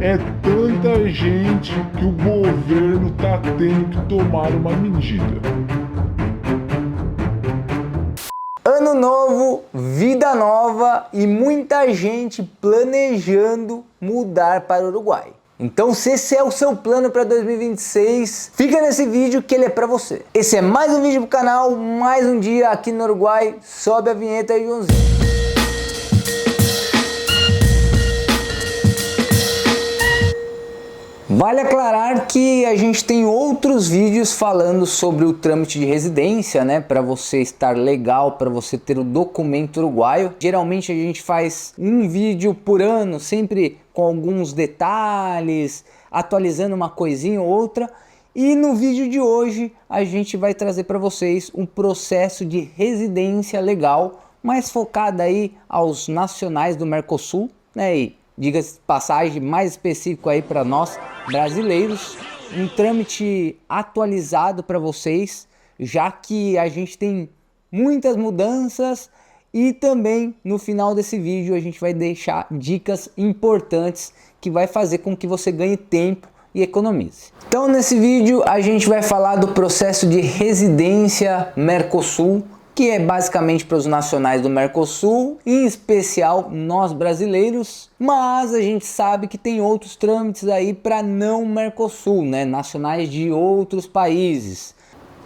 É tanta gente que o governo tá tendo que tomar uma medida. Ano novo, vida nova e muita gente planejando mudar para o Uruguai. Então, se esse é o seu plano para 2026, fica nesse vídeo que ele é para você. Esse é mais um vídeo pro canal, mais um dia aqui no Uruguai. Sobe a vinheta aí, Joãozinho. Vale aclarar que a gente tem outros vídeos falando sobre o trâmite de residência, né? Para você estar legal, para você ter o documento uruguaio. Geralmente a gente faz um vídeo por ano, sempre com alguns detalhes, atualizando uma coisinha ou outra. E no vídeo de hoje a gente vai trazer para vocês um processo de residência legal, mais focado aí aos nacionais do Mercosul, né? E diga-se de passagem, mais específico aí para nós brasileiros, um trâmite atualizado para vocês, já que a gente tem muitas mudanças e também no final desse vídeo a gente vai deixar dicas importantes que vai fazer com que você ganhe tempo e economize. Então nesse vídeo a gente vai falar do processo de residência Mercosul, que é basicamente para os nacionais do Mercosul, em especial nós brasileiros, mas a gente sabe que tem outros trâmites aí para não Mercosul, né? Nacionais de outros países.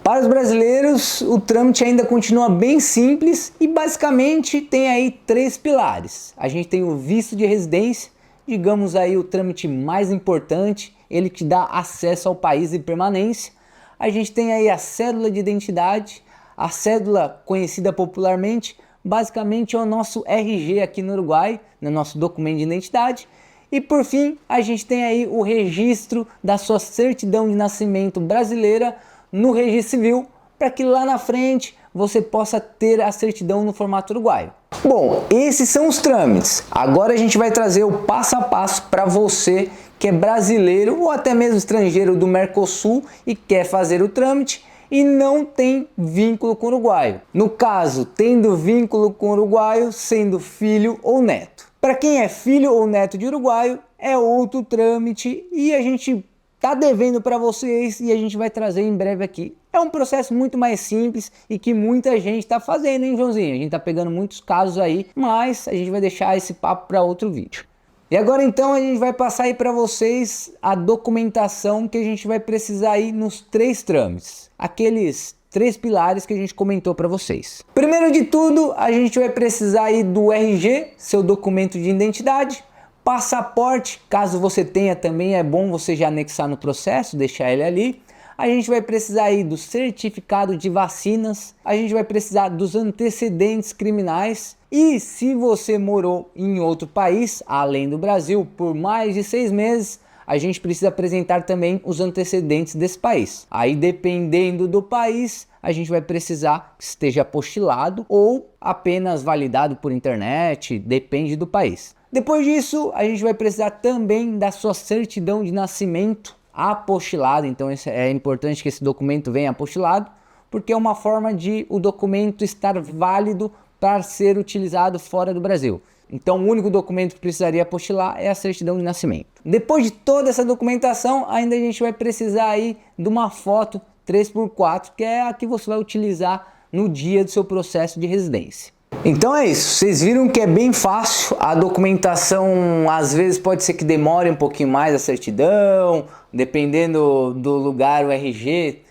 Para os brasileiros, o trâmite ainda continua bem simples e basicamente tem aí três pilares. A gente tem o visto de residência, digamos aí o trâmite mais importante, ele que dá acesso ao país de permanência. A gente tem aí a cédula de identidade. A cédula, conhecida popularmente, basicamente é o nosso RG aqui no Uruguai, no nosso documento de identidade. E por fim, a gente tem aí o registro da sua certidão de nascimento brasileira no registro civil, para que lá na frente você possa ter a certidão no formato uruguaio. Bom, esses são os trâmites. Agora a gente vai trazer o passo a passo para você que é brasileiro ou até mesmo estrangeiro do Mercosul e quer fazer o trâmite e não tem vínculo com o uruguaio. No caso, tendo vínculo com o uruguaio, sendo filho ou neto. Para quem é filho ou neto de uruguaio, é outro trâmite e a gente tá devendo para vocês e a gente vai trazer em breve aqui. É um processo muito mais simples e que muita gente está fazendo, hein, Joãozinho? A gente tá pegando muitos casos aí, mas a gente vai deixar esse papo para outro vídeo. E agora então a gente vai passar aí para vocês a documentação que a gente vai precisar aí nos três trâmites. Aqueles três pilares que a gente comentou para vocês. Primeiro de tudo, a gente vai precisar aí do RG, seu documento de identidade, passaporte, caso você tenha também é bom você já anexar no processo, deixar ele ali. A gente vai precisar aí do certificado de vacinas, a gente vai precisar dos antecedentes criminais e se você morou em outro país, além do Brasil, por mais de 6 meses, a gente precisa apresentar também os antecedentes desse país. Aí dependendo do país, a gente vai precisar que esteja apostilado ou apenas validado por internet, depende do país. Depois disso, a gente vai precisar também da sua certidão de nascimento apostilado, então é importante que esse documento venha apostilado, porque é uma forma de o documento estar válido para ser utilizado fora do Brasil. Então o único documento que precisaria apostilar é a certidão de nascimento. Depois de toda essa documentação, ainda a gente vai precisar aí de uma foto 3x4, que é a que você vai utilizar no dia do seu processo de residência. Então é isso, vocês viram que é bem fácil, a documentação às vezes pode ser que demore um pouquinho mais a certidão, dependendo do lugar o RG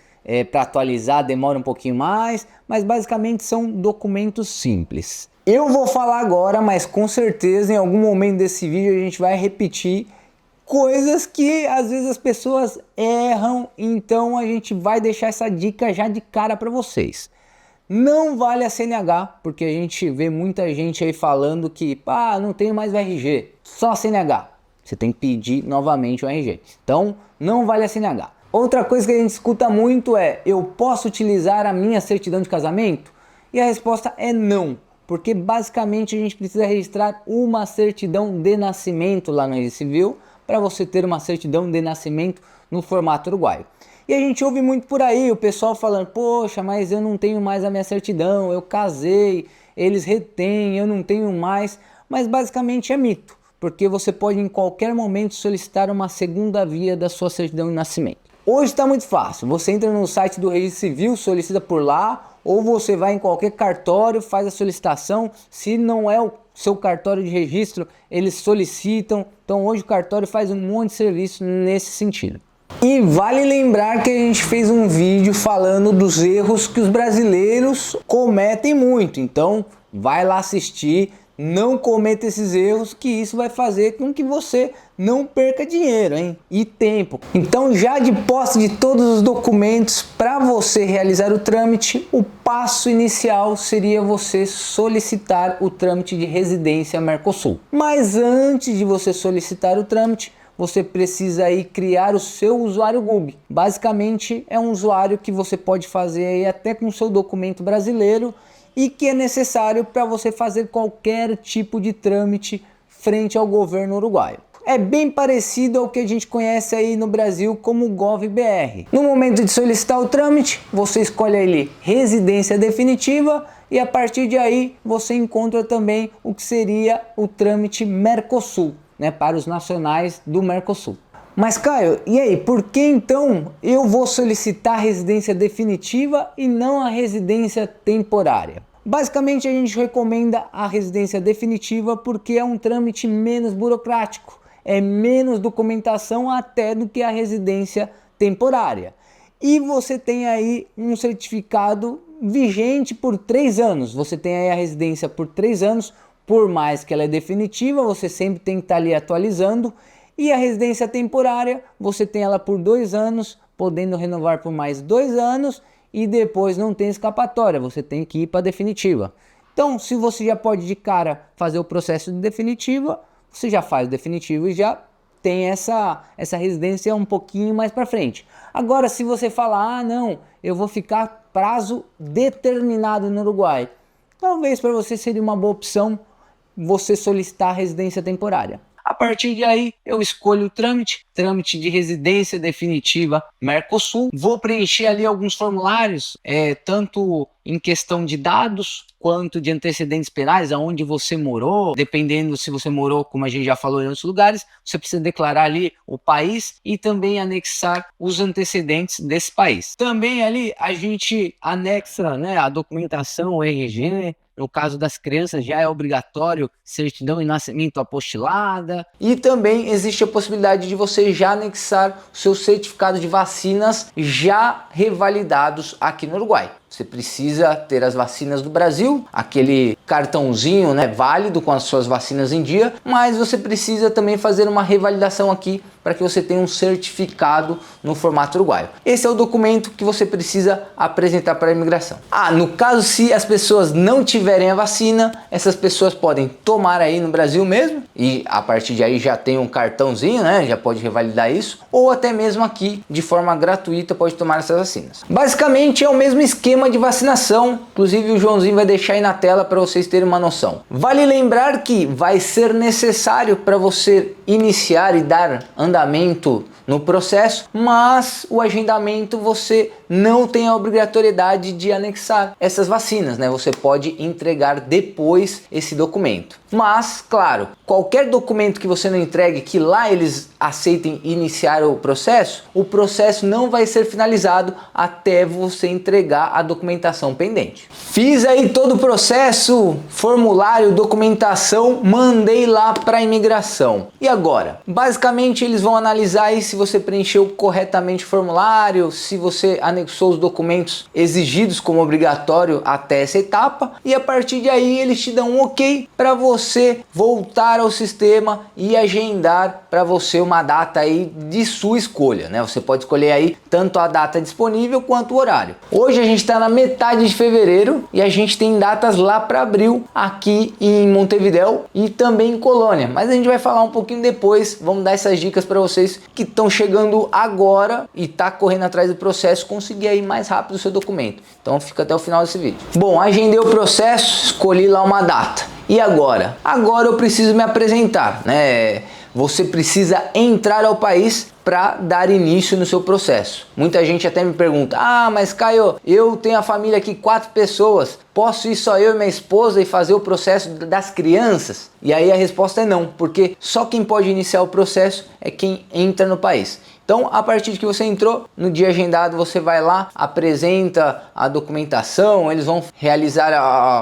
para atualizar demora um pouquinho mais, mas basicamente são documentos simples. Eu vou falar agora, mas com certeza em algum momento desse vídeo a gente vai repetir coisas que às vezes as pessoas erram, então a gente vai deixar essa dica já de cara para vocês. Não vale a CNH, porque a gente vê muita gente aí falando que não tenho mais o RG, só a CNH. Você tem que pedir novamente o RG. Então, não vale a CNH. Outra coisa que a gente escuta muito é: eu posso utilizar a minha certidão de casamento? E a resposta é não, porque basicamente a gente precisa registrar uma certidão de nascimento lá no registro civil para você ter uma certidão de nascimento no formato uruguaio. E a gente ouve muito por aí o pessoal falando: poxa, mas eu não tenho mais a minha certidão, eu casei, eles retêm, eu não tenho mais. Mas basicamente é mito. porque você pode em qualquer momento solicitar uma segunda via da sua certidão de nascimento. Hoje está muito fácil, você entra no site do Registro Civil, solicita por lá, ou você vai em qualquer cartório, faz a solicitação. Se não é o seu cartório de registro, eles solicitam. Então hoje o cartório faz um monte de serviço nesse sentido. E vale lembrar que a gente fez um vídeo falando dos erros que os brasileiros cometem muito. Então vai lá assistir, não cometa esses erros, que isso vai fazer com que você não perca dinheiro, hein? E tempo. Então, já de posse de todos os documentos para você realizar o trâmite, o passo inicial seria você solicitar o trâmite de residência Mercosul. Mas antes de você solicitar o trâmite, você precisa aí criar o seu usuário Google. Basicamente é um usuário que você pode fazer aí até com o seu documento brasileiro e que é necessário para você fazer qualquer tipo de trâmite frente ao governo uruguaio. É bem parecido ao que a gente conhece aí no Brasil como GovBR. No momento de solicitar o trâmite, você escolhe ali residência definitiva e a partir de aí você encontra também o que seria o trâmite Mercosul, né, para os nacionais do Mercosul. Mas Caio, e aí, por que então eu vou solicitar a residência definitiva e não a residência temporária? Basicamente a gente recomenda a residência definitiva porque é um trâmite menos burocrático, é menos documentação até do que a residência temporária. E você tem aí um certificado vigente por 3 anos, você tem aí a residência por 3 anos, por mais que ela é definitiva, você sempre tem que estar ali atualizando. E a residência temporária, você tem ela por 2 anos, podendo renovar por mais 2 anos e depois não tem escapatória, você tem que ir para a definitiva. Então, se você já pode de cara fazer o processo de definitiva, você já faz o definitivo e já tem essa residência um pouquinho mais para frente. Agora, se você falar, ah não, eu vou ficar prazo determinado no Uruguai, talvez para você seria uma boa opção você solicitar a residência temporária. A partir de aí, eu escolho o trâmite de residência definitiva Mercosul. Vou preencher ali alguns formulários, tanto em questão de dados, quanto de antecedentes penais, aonde você morou. Dependendo se você morou, como a gente já falou em outros lugares, você precisa declarar ali o país e também anexar os antecedentes desse país. Também ali a gente anexa, né, a documentação, o RG. No caso das crianças já é obrigatório certidão de nascimento apostilada. E também existe a possibilidade de você já anexar o seu certificado de vacinas já revalidados aqui no Uruguai. Você precisa ter as vacinas do Brasil, aquele cartãozinho, né, válido com as suas vacinas em dia, mas você precisa também fazer uma revalidação aqui para que você tenha um certificado no formato uruguaio. Esse é o documento que você precisa apresentar para a imigração. No caso, se as pessoas não tiverem a vacina, essas pessoas podem tomar aí no Brasil mesmo e a partir de aí já tem um cartãozinho, né, já pode revalidar isso, ou até mesmo aqui de forma gratuita pode tomar essas vacinas. Basicamente é o mesmo esquema de vacinação, inclusive o Joãozinho vai deixar aí na tela para vocês terem uma noção. Vale lembrar que vai ser necessário para você iniciar e dar andamento no processo, mas o agendamento você não tem a obrigatoriedade de anexar essas vacinas, né? Você pode entregar depois esse documento. Mas, claro, qualquer documento que você não entregue, que lá eles aceitem iniciar o processo não vai ser finalizado até você entregar a documentação pendente. Fiz aí todo o processo, formulário, documentação, mandei lá para a imigração. E agora? Basicamente eles vão analisar aí se você preencheu corretamente o formulário, se você anexou os documentos exigidos como obrigatório até essa etapa, e a partir de aí eles te dão um ok para você voltar ao sistema e agendar para você uma data aí de sua escolha, né? Você pode escolher aí tanto a data disponível quanto o horário. Hoje a gente está na metade de fevereiro e a gente tem datas lá para abril aqui em Montevidéu e também em Colônia, mas a gente vai falar um pouquinho depois. Vamos dar essas dicas para vocês que estão chegando agora e tá correndo atrás do processo, conseguir aí mais rápido o seu documento. Então fica até o final desse vídeo. Bom, agendei o processo, escolhi lá uma data. E agora? Agora eu preciso me apresentar, né? Você precisa entrar ao país para dar início no seu processo. Muita gente até me pergunta: ah, mas Caio, eu tenho a família aqui, 4 pessoas, posso ir só eu e minha esposa e fazer o processo das crianças? E aí a resposta é não, porque só quem pode iniciar o processo é quem entra no país. Então, a partir de que você entrou, no dia agendado você vai lá, apresenta a documentação, eles vão realizar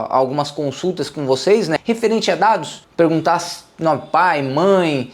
algumas consultas com vocês, né? Referente a dados, perguntar nome, pai, mãe,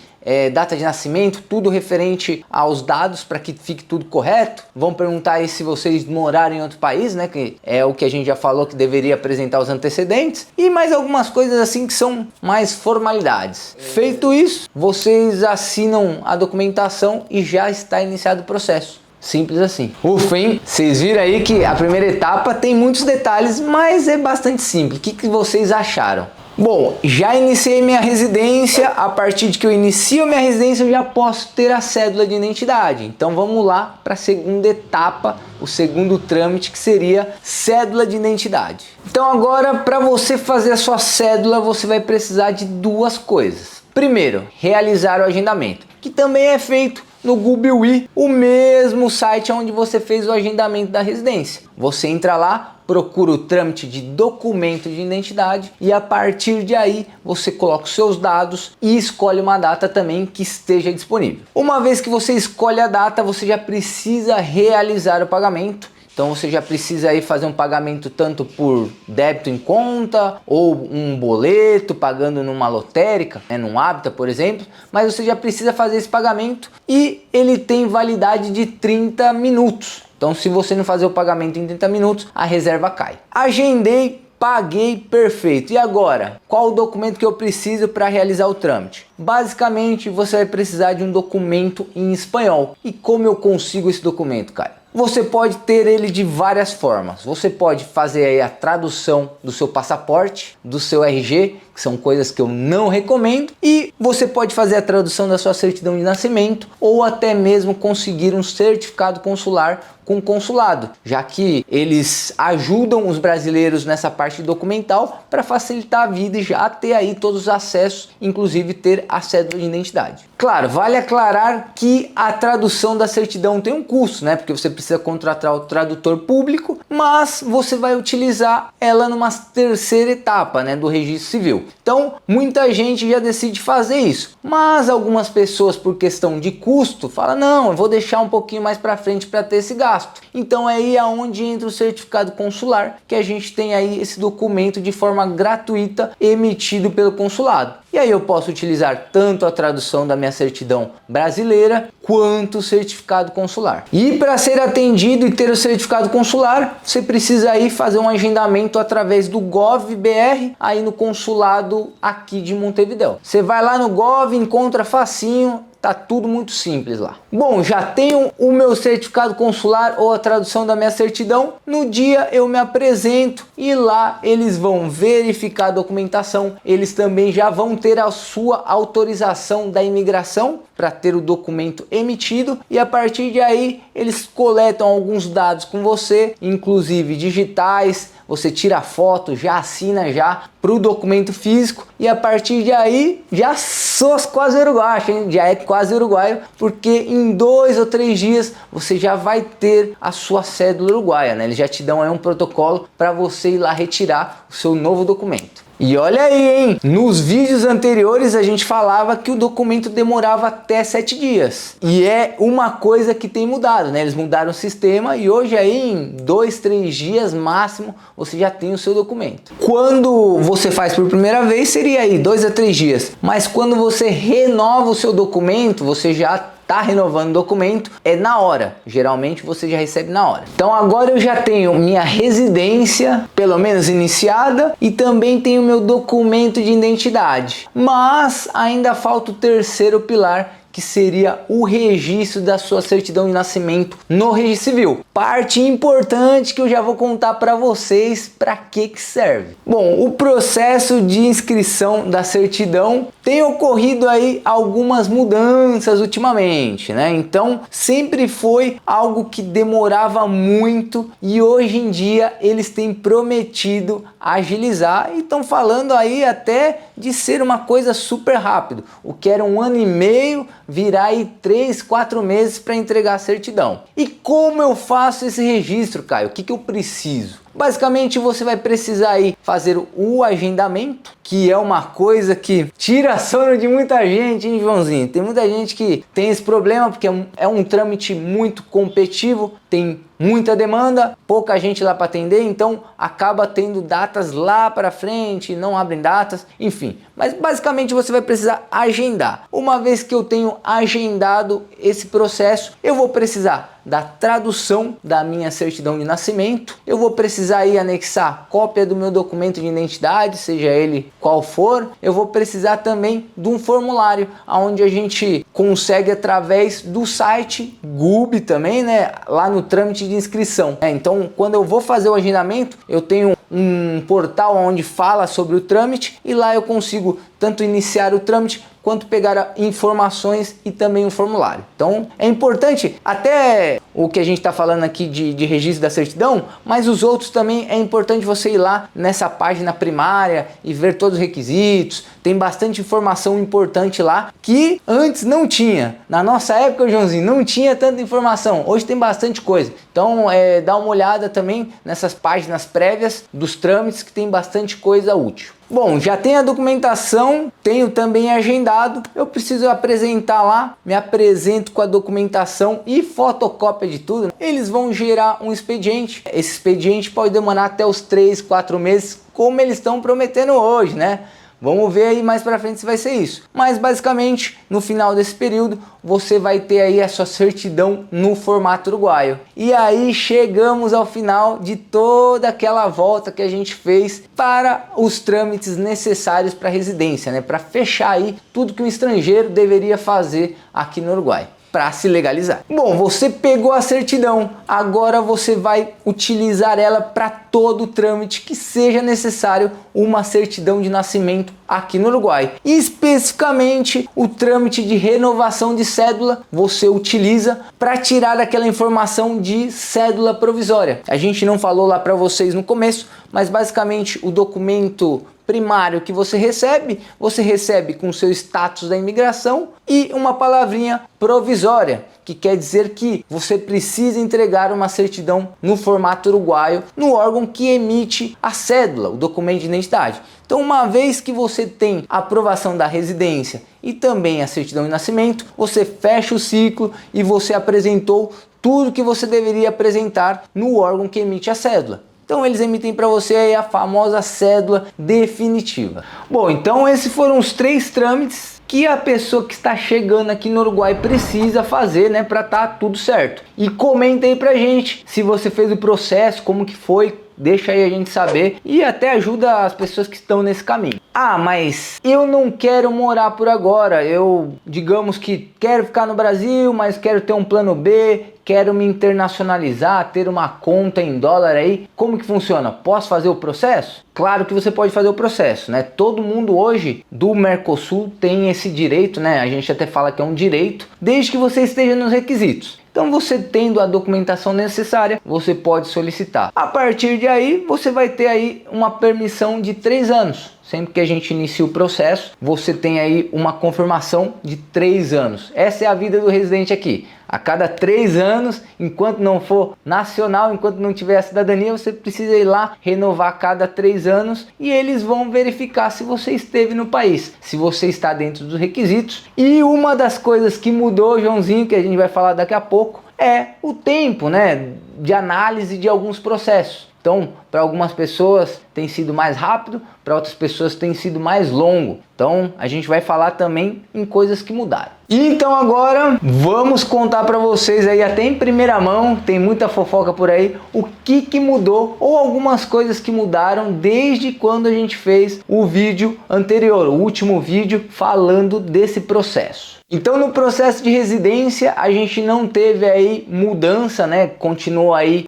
data de nascimento, tudo referente aos dados para que fique tudo correto. Vão perguntar aí se vocês moraram em outro país, né, que é o que a gente já falou que deveria apresentar os antecedentes, e mais algumas coisas assim que são mais formalidades. Feito isso, vocês assinam a documentação e já está iniciado o processo. Simples assim. Ufa, hein? Vocês viram aí que a primeira etapa tem muitos detalhes, mas é bastante simples. O que vocês acharam? Bom, já iniciei minha residência. A partir de que eu inicio minha residência, eu já posso ter a cédula de identidade. Então vamos lá para a segunda etapa, o segundo trâmite, que seria cédula de identidade. Então agora, para você fazer a sua cédula, você vai precisar de 2 coisas. Primeiro, realizar o agendamento, que também é feito no Google, o mesmo site onde você fez o agendamento da residência. Você entra lá, procura o trâmite de documento de identidade e a partir de aí você coloca os seus dados e escolhe uma data também que esteja disponível. Uma vez que você escolhe a data, você já precisa realizar o pagamento. Então você já precisa aí fazer um pagamento tanto por débito em conta ou um boleto pagando numa lotérica, né, num Hábita, por exemplo, mas você já precisa fazer esse pagamento e ele tem validade de 30 minutos. Então se você não fazer o pagamento em 30 minutos, a reserva cai. Agendei, paguei, perfeito. E agora, qual o documento que eu preciso para realizar o trâmite? Basicamente, você vai precisar de um documento em espanhol. E como eu consigo esse documento, Caio? Você pode ter ele de várias formas. Você pode fazer aí a tradução do seu passaporte, do seu RG, que são coisas que eu não recomendo, e você pode fazer a tradução da sua certidão de nascimento ou até mesmo conseguir um certificado consular com o consulado, já que eles ajudam os brasileiros nessa parte documental para facilitar a vida e já ter aí todos os acessos, inclusive ter a cédula de identidade. Claro, vale aclarar que a tradução da certidão tem um custo, né? Porque você precisa contratar o tradutor público, mas você vai utilizar ela numa terceira etapa, né, do registro civil. Então, muita gente já decide fazer isso, mas algumas pessoas, por questão de custo, falam: não, eu vou deixar um pouquinho mais para frente para ter esse gasto. Então é aí aonde entra o certificado consular, que a gente tem aí esse documento de forma gratuita emitido pelo consulado. E aí eu posso utilizar tanto a tradução da minha certidão brasileira quanto o certificado consular. E para ser atendido e ter o certificado consular, você precisa aí fazer um agendamento através do Gov.br aí no consulado aqui de Montevidéu. Você vai lá no Gov, encontra facinho. Tá tudo muito simples lá. Bom, já tenho o meu certificado consular ou a tradução da minha certidão. No dia eu me apresento e lá eles vão verificar a documentação. Eles também já vão ter a sua autorização da imigração para ter o documento emitido. E a partir de aí eles coletam alguns dados com você, inclusive digitais. Você tira a foto, já assina já para o documento físico e a partir de aí já sou quase uruguaio, hein? Já é quase uruguaio, porque em 2 ou 3 dias você já vai ter a sua cédula uruguaia, né? Eles já te dão aí um protocolo para você ir lá retirar o seu novo documento. E olha aí, hein? Nos vídeos anteriores a gente falava que o documento demorava até 7 dias. E é uma coisa que tem mudado, né? Eles mudaram o sistema e hoje aí em 2, 3 dias máximo você já tem o seu documento. Quando você faz por primeira vez seria aí 2 a 3 dias. Mas quando você renova o seu documento, você já está renovando o documento, é na hora. Geralmente você já recebe na hora. Então agora eu já tenho minha residência, pelo menos iniciada, e também tenho meu documento de identidade. Mas ainda falta o terceiro pilar, que seria o registro da sua certidão de nascimento no registro civil. Parte importante que eu já vou contar para vocês para que serve. Bom, o processo de inscrição da certidão tem ocorrido aí algumas mudanças ultimamente, né? Então sempre foi algo que demorava muito e hoje em dia eles têm prometido agilizar e estão falando aí até de ser uma coisa super rápido. O que era 1 ano e meio virar aí 3, 4 meses para entregar a certidão. E como eu faço esse registro, Caio? O que eu preciso? Basicamente você vai precisar aí fazer o agendamento, que é uma coisa que tira sono de muita gente, hein, Joãozinho? Tem muita gente que tem esse problema porque é um trâmite muito competitivo, tem muita demanda, pouca gente lá para atender, então acaba tendo datas lá para frente, não abrem datas, enfim. Mas basicamente você vai precisar agendar. Uma vez que eu tenho agendado esse processo, eu vou precisar da tradução da minha certidão de nascimento, eu vou precisar aí anexar cópia do meu documento de identidade, seja ele qual for, eu vou precisar também de um formulário, onde a gente consegue através do site GUB também, né, lá no trâmite de inscrição. Então, quando eu vou fazer o agendamento, eu tenho um portal onde fala sobre o trâmite e lá eu consigo tanto iniciar o trâmite quanto pegar informações e também um formulário. Então é importante, até o que a gente está falando aqui de registro da certidão, mas os outros também é importante você ir lá nessa página primária e ver todos os requisitos. Tem bastante informação importante lá que antes não tinha. Na nossa época, Joãozinho, não tinha tanta informação. Hoje tem bastante coisa. Então dá uma olhada também nessas páginas prévias dos trâmites que tem bastante coisa útil. Bom, já tem a documentação, tenho também agendado, eu preciso apresentar lá, me apresento com a documentação e fotocópia de tudo. Eles vão gerar um expediente, esse expediente pode demorar até os 3, 4 meses, como eles estão prometendo hoje, né? Vamos ver aí mais pra frente se vai ser isso. Mas basicamente, no final desse período, você vai ter aí a sua certidão no formato uruguaio. E aí chegamos ao final de toda aquela volta que a gente fez para os trâmites necessários para residência, né? Para fechar aí tudo que um estrangeiro deveria fazer aqui no Uruguai para se legalizar. Bom, você pegou a certidão, agora você vai utilizar ela para todo o trâmite que seja necessário uma certidão de nascimento aqui no Uruguai. E especificamente o trâmite de renovação de cédula você utiliza para tirar aquela informação de cédula provisória. A gente não falou lá para vocês no começo, mas basicamente o documento primário que você recebe com seu status da imigração e uma palavrinha provisória, que quer dizer que você precisa entregar uma certidão no formato uruguaio no órgão que emite a cédula, o documento de identidade. Então, uma vez que você tem a aprovação da residência e também a certidão de nascimento, você fecha o ciclo e você apresentou tudo que você deveria apresentar no órgão que emite a cédula. Então eles emitem para você aí a famosa cédula definitiva. Bom, então esses foram os 3 trâmites que a pessoa que está chegando aqui no Uruguai precisa fazer, né, para tá tudo certo. E comenta aí pra gente se você fez o processo, como que foi, deixa aí a gente saber e até ajuda as pessoas que estão nesse caminho. Ah, mas eu não quero morar por agora, eu digamos que quero ficar no Brasil, mas quero ter um plano B, quero me internacionalizar, ter uma conta em dólar aí. Como que funciona? Posso fazer o processo? Claro que você pode fazer o processo, né? Todo mundo hoje do Mercosul tem esse direito, né? A gente até fala que é um direito, desde que você esteja nos requisitos. Então você tendo a documentação necessária, você pode solicitar. A partir de aí, você vai ter aí uma permissão de 3 anos. Sempre que a gente inicia o processo, você tem aí uma confirmação de 3 anos. Essa é a vida do residente aqui. A cada 3 anos, enquanto não for nacional, enquanto não tiver a cidadania, você precisa ir lá renovar a cada 3 anos e eles vão verificar se você esteve no país, se você está dentro dos requisitos. E uma das coisas que mudou, Joãozinho, que a gente vai falar daqui a pouco, é o tempo, né, de análise de alguns processos. Então, para algumas pessoas tem sido mais rápido, para outras pessoas tem sido mais longo. Então, a gente vai falar também em coisas que mudaram. E então agora vamos contar para vocês aí até em primeira mão, tem muita fofoca por aí, o que mudou ou algumas coisas que mudaram desde quando a gente fez o vídeo anterior, o último vídeo falando desse processo. Então no processo de residência a gente não teve aí mudança, né? Continuou aí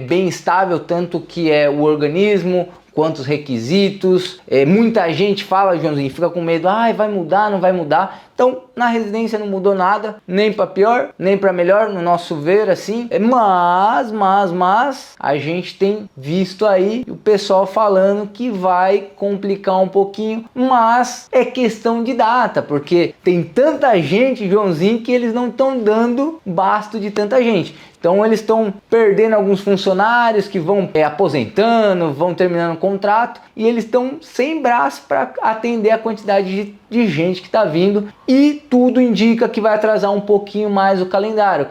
bem estável, tanto que é o organismo quantos requisitos. Muita gente fala, Joãozinho, fica com medo, vai mudar, não vai mudar. Então, na residência não mudou nada, nem para pior, nem para melhor, no nosso ver, assim. Mas, a gente tem visto aí o pessoal falando que vai complicar um pouquinho, mas é questão de data, porque tem tanta gente, Joãozinho, que eles não estão dando basto de tanta gente. Então eles estão perdendo alguns funcionários que vão aposentando, vão terminando o contrato e eles estão sem braço para atender a quantidade de gente que está vindo, e tudo indica que vai atrasar um pouquinho mais o calendário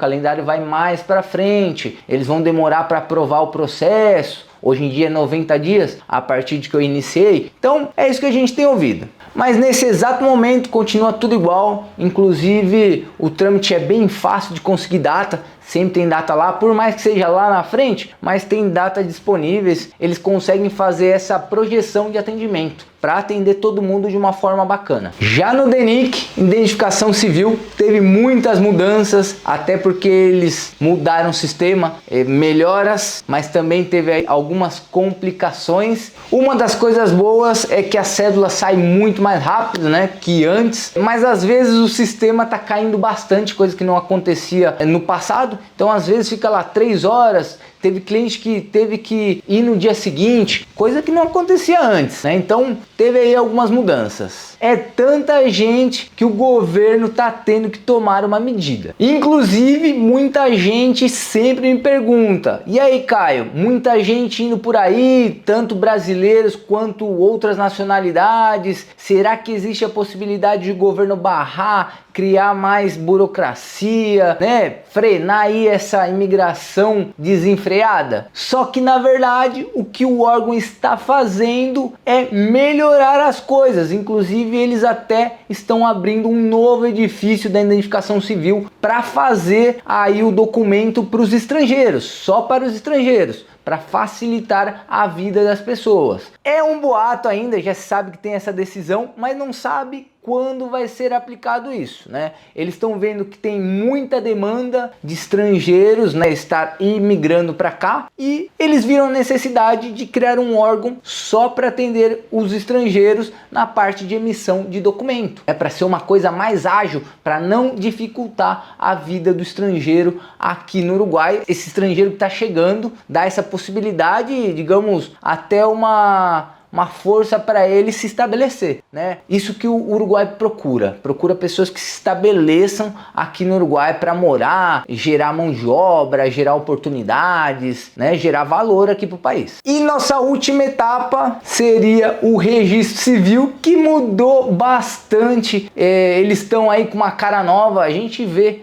vai mais para frente, eles vão demorar para aprovar o processo. Hoje em dia é 90 dias a partir de que eu iniciei. Então é isso que a gente tem ouvido. Mas nesse exato momento continua tudo igual, inclusive o trâmite é bem fácil de conseguir data, sempre tem data lá, por mais que seja lá na frente, mas tem data disponíveis, eles conseguem fazer essa projeção de atendimento para atender todo mundo de uma forma bacana. Já no DENIC, identificação civil, teve muitas mudanças, até porque eles mudaram o sistema, melhoras, mas também teve algumas complicações. Uma das coisas boas é que a cédula sai muito mais rápido, né, que antes, mas às vezes o sistema tá caindo bastante, coisa que não acontecia no passado. Então às vezes fica lá 3 horas, teve cliente que teve que ir no dia seguinte, coisa que não acontecia antes, né? Então teve aí algumas mudanças. É tanta gente que o governo tá tendo que tomar uma medida. Inclusive, muita gente sempre me pergunta: e aí, Caio, muita gente indo por aí, tanto brasileiros quanto outras nacionalidades, será que existe a possibilidade de o governo barrar, criar mais burocracia, né? Frenar aí essa imigração desenfreada? Só que na verdade o que o órgão está fazendo é melhorar as coisas. Inclusive eles até estão abrindo um novo edifício da identificação civil para fazer aí o documento para os estrangeiros, só para os estrangeiros, para facilitar a vida das pessoas. É um boato ainda, já se sabe que tem essa decisão, mas não sabe quando vai ser aplicado isso, né? Eles estão vendo que tem muita demanda de estrangeiros, né, estar imigrando para cá, e eles viram necessidade de criar um órgão só para atender os estrangeiros na parte de emissão de documento. É para ser uma coisa mais ágil, para não dificultar a vida do estrangeiro aqui no Uruguai. Esse estrangeiro que está chegando dá essa possibilidade, digamos, até uma força para ele se estabelecer, né? Isso que o Uruguai procura pessoas que se estabeleçam aqui no Uruguai para morar, gerar mão de obra, gerar oportunidades, né? Gerar valor aqui para o país. E nossa última etapa seria o registro civil, que mudou bastante. Eles estão aí com uma cara nova, a gente vê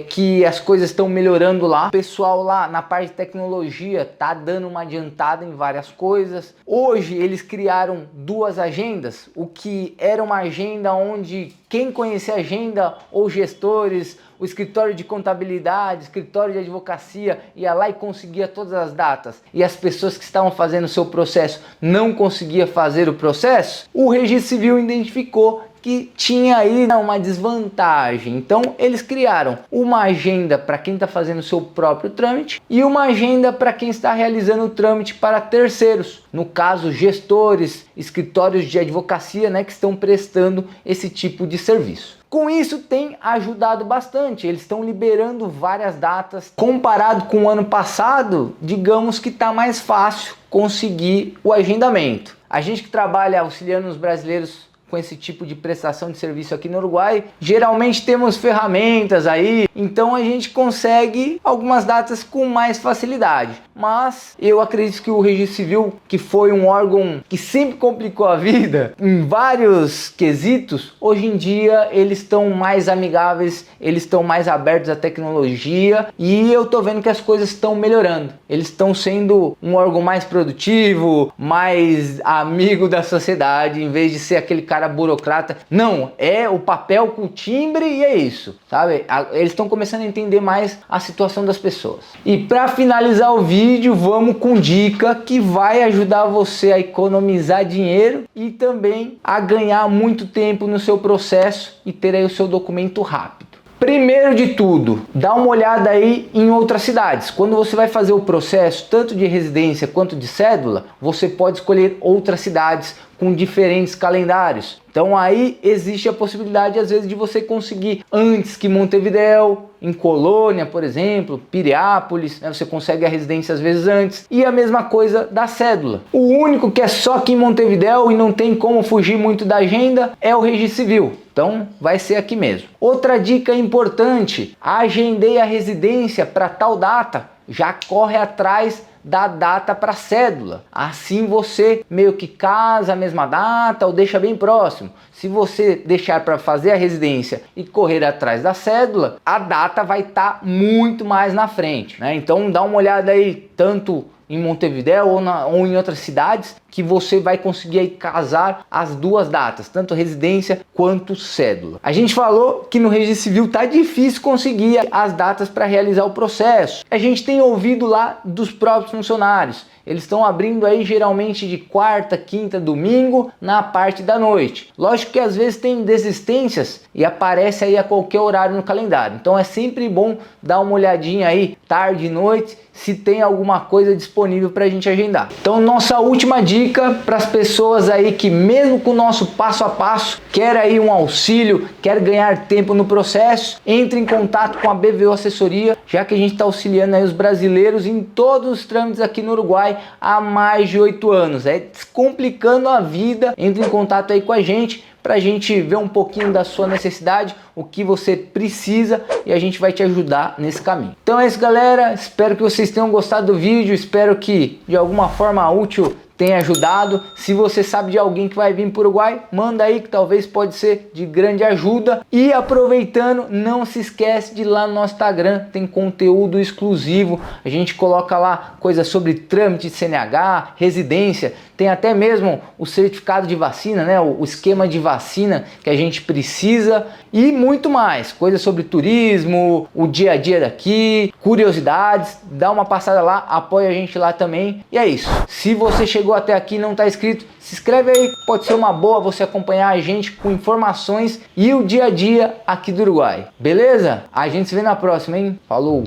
que as coisas estão melhorando lá. O pessoal lá na parte de tecnologia tá dando uma adiantada em várias coisas. Hoje eles criaram 2 agendas, o que era uma agenda onde quem conhecia a agenda, ou gestores, o escritório de contabilidade, escritório de advocacia, ia lá e conseguia todas as datas, e as pessoas que estavam fazendo o seu processo não conseguiam fazer o processo. O registro civil identificou que tinha aí uma desvantagem, então eles criaram uma agenda para quem está fazendo o seu próprio trâmite e uma agenda para quem está realizando o trâmite para terceiros, no caso gestores, escritórios de advocacia, né, que estão prestando esse tipo de serviço. Com isso tem ajudado bastante, eles estão liberando várias datas. Comparado com o ano passado, digamos que está mais fácil conseguir o agendamento. A gente que trabalha auxiliando os brasileiros com esse tipo de prestação de serviço aqui no Uruguai, geralmente temos ferramentas aí, então a gente consegue algumas datas com mais facilidade. Mas eu acredito que o Registro Civil, que foi um órgão que sempre complicou a vida em vários quesitos, hoje em dia eles estão mais amigáveis, eles estão mais abertos à tecnologia, e eu tô vendo que as coisas estão melhorando. Eles estão sendo um órgão mais produtivo, mais amigo da sociedade, em vez de ser aquele cara burocrata. Não, é o papel com o timbre e é isso, sabe? Eles estão começando a entender mais a situação das pessoas. E para finalizar o vídeo, vamos com dica que vai ajudar você a economizar dinheiro e também a ganhar muito tempo no seu processo e ter aí o seu documento rápido. Primeiro de tudo, dá uma olhada aí em outras cidades. Quando você vai fazer o processo tanto de residência quanto de cédula, você pode escolher outras cidades com diferentes calendários. Então aí existe a possibilidade às vezes de você conseguir antes que Montevidéu, em Colônia, por exemplo, Piriápolis, né? Você consegue a residência às vezes antes. E a mesma coisa da cédula. O único que é só aqui em Montevidéu e não tem como fugir muito da agenda é o registro civil. Então vai ser aqui mesmo. Outra dica importante, agendei a residência para tal data, já corre atrás da data para cédula. Assim você meio que casa a mesma data ou deixa bem próximo. Se você deixar para fazer a residência e correr atrás da cédula, a data vai estar muito mais na frente, né? Então dá uma olhada aí tanto em Montevidéu ou em outras cidades que você vai conseguir aí casar as duas datas, tanto residência quanto cédula. A gente falou que no registro civil tá difícil conseguir as datas para realizar o processo. A gente tem ouvido lá dos próprios funcionários. Eles estão abrindo aí geralmente de quarta, quinta, domingo na parte da noite. Lógico que às vezes tem desistências e aparece aí a qualquer horário no calendário. Então é sempre bom dar uma olhadinha aí tarde e noite se tem alguma coisa disponível para a gente agendar. Então nossa última dica para as pessoas aí que mesmo com o nosso passo a passo quer aí um auxílio, quer ganhar tempo no processo, entre em contato com a BVO Assessoria, já que a gente está auxiliando aí os brasileiros em todos os trâmites aqui no Uruguai há mais de 8 anos. É descomplicando a vida. Entre em contato aí com a gente para a gente ver um pouquinho da sua necessidade, o que você precisa e a gente vai te ajudar nesse caminho. Então é isso, galera. Espero que vocês tenham gostado do vídeo. Espero que de alguma forma útil tenha ajudado. Se você sabe de alguém que vai vir para o Uruguai, manda aí que talvez pode ser de grande ajuda. E aproveitando, não se esquece de ir lá no nosso Instagram, tem conteúdo exclusivo. A gente coloca lá coisas sobre trâmite de CNH, residência, tem até mesmo o certificado de vacina, né? O esquema de vacina que a gente precisa e muito mais. Coisas sobre turismo, o dia a dia daqui, curiosidades. Dá uma passada lá, apoia a gente lá também. E é isso. Se você chegou até aqui e não está inscrito, se inscreve aí, pode ser uma boa você acompanhar a gente com informações e o dia a dia aqui do Uruguai. Beleza? A gente se vê na próxima, hein? Falou!